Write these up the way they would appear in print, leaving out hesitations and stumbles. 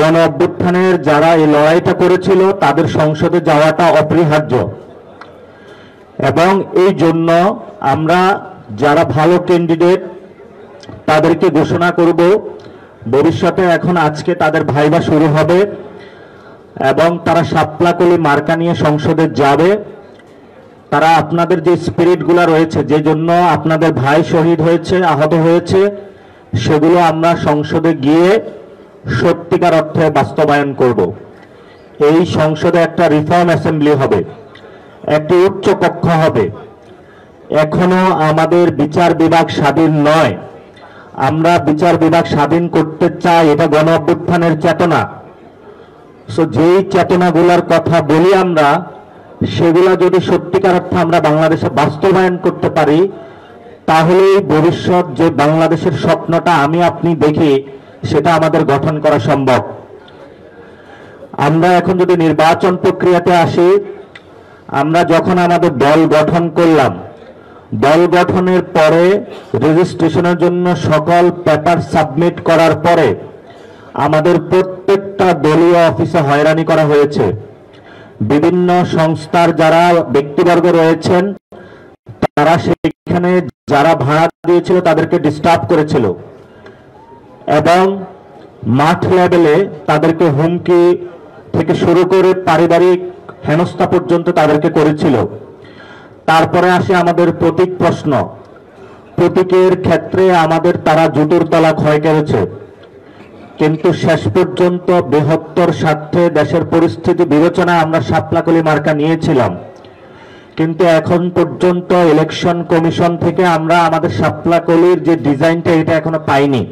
গণ অভ্যুত্থানের যারা এই লড়াইটা করেছিল তাদের সংসদে যাওয়াটা অপরিহার্য, এবং এই জন্য আমরা যারা ভালো ক্যান্ডিডেট তাদেরকে ঘোষণা করব ভবিষ্যতে। এখন আজকে তাদের ভাইবা শুরু হবে এবং তারা শাপলাকলি মার্কা নিয়ে সংসদে যাবে। তারা আপনাদের যে স্পিরিটগুলো রয়েছে, যে জন্য আপনাদের ভাই শহীদ হয়েছে, আহত হয়েছে, সেগুলো আমরা সংসদে গিয়ে সত্যিকার অর্থে বাস্তবায়ন করব। এই সংসদে একটা রিফর্ম অ্যাসেম্বলি হবে, একটি উচ্চ কক্ষ হবে। এখনো আমাদের বিচার বিভাগ স্বাধীন নয়, আমরা বিচার বিভাগ স্বাধীন করতে চাই, এটা গণ অভ্যুত্থানের চেতনা। সো যেই চেতনাগুলোর কথা বলি আমরা, সেগুলা যদি সত্যিকার অর্থে আমরা বাংলাদেশে বাস্তবায়ন করতে পারি, তাহলেই ভবিষ্যৎ যে বাংলাদেশের স্বপ্নটা আমি আপনি দেখি, সেটা আমাদের গঠন করা সম্ভব। আমরা এখন যদি নির্বাচন প্রক্রিয়াতে আসি, আমরা যখন আমাদের দল গঠন করলাম, দল গঠনের পরে রেজিস্ট্রেশনের জন্য সকল পেপার সাবমিট করার পরে আমাদের প্রত্যেকটা দলীয় অফিসে হয়রানি করা হয়েছে। বিভিন্ন সংস্থার যারা ব্যক্তিবর্গ রয়েছেন তারা সেখানে যারা ভাড়া দিয়েছিল তাদেরকে ডিস্টার্ব করেছিল, এবং মাঠ লেভেলে তাদেরকে হুমকি থেকে শুরু করে পারিবারিক হেনস্থা পর্যন্ত তাদেরকে করেছিল। তারপরে আসে আমাদের প্রতীক প্রশ্ন। প্রতীকের ক্ষেত্রে আমাদের তারা জুতোর তলা ক্ষয় করেছে, কিন্তু শেষ পর্যন্ত বৃহত্তর স্বার্থে দেশের পরিস্থিতি বিবেচনায় আমরা শাপলাকলি মার্কা নিয়েছিলাম। কিন্তু এখন পর্যন্ত ইলেকশন কমিশন থেকে আমরা আমাদের শাপলাকলির যে ডিজাইনটা, এটা এখনো পাইনি।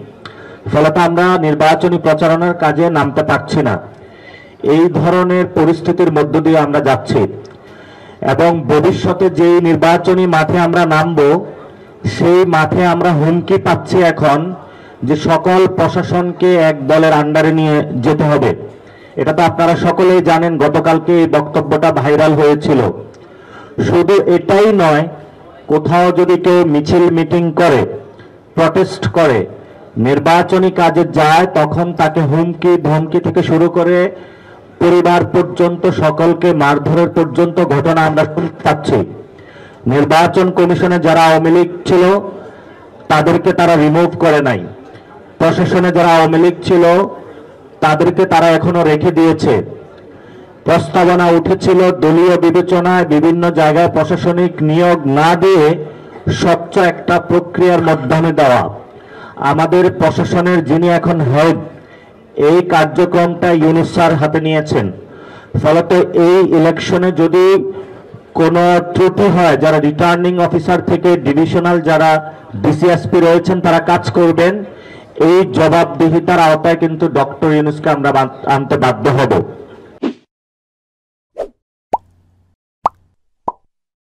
ফলত আমরা নির্বাচনী প্রচারণার কাজে নামতে পারছি না। এই ধরনের পরিস্থিতির মধ্য দিয়ে আমরা যাচ্ছি, এবং ভবিষ্যতে যেই নির্বাচনী মাঠে আমরা নামবো, সেই মাঠে আমরা হুমকি পাচ্ছি এখন যে সকল প্রশাসনকে এক দলের আন্ডারে নিয়ে যেতে হবে। এটা তো আপনারা সকলেই জানেন, গতকালকে এই বক্তব্যটা ভাইরাল হয়েছিল। শুধু এটাই নয়, কোথাও যদি কেউ মিছিল মিটিং করে, প্রটেস্ট করে, নির্বাচনী কাজে যায়, তখন তাকে হুমকি ধমকি থেকে শুরু করে পরিবার পর্যন্ত সকলকে মারধরের পর্যন্ত ঘটনা আমরা শুনতে পাচ্ছি। নির্বাচন কমিশনে যারা আওয়ামী লীগ ছিল তাদেরকে তারা রিমুভ করে নাই, প্রশাসনে যারা আওয়ামী লীগ ছিল তাদেরকে তারা এখনো রেখে দিয়েছে। প্রস্তাবনা উঠেছিল দলীয় বিবেচনায় বিভিন্ন জায়গায় প্রশাসনিক নিয়োগ না দিয়ে স্বচ্ছ একটা প্রক্রিয়ার মাধ্যমে দেওয়া। আমাদের প্রশাসনের যিনি এখন হেড, এই কার্যক্রমটা ইউনূস স্যার হাতে নিয়েছেন। ফলত এই ইলেকশনে যদি কোনো ত্রুটি হয়, যারা রিটার্নিং অফিসার থেকে ডিভিশনাল যারা ডিসিএসপি রয়েছেন তারা কাজ করবেন, এই জবাবদিহিতার আওতায় কিন্তু ডক্টর ইউনূসকে আমরা আনতে বাধ্য হব।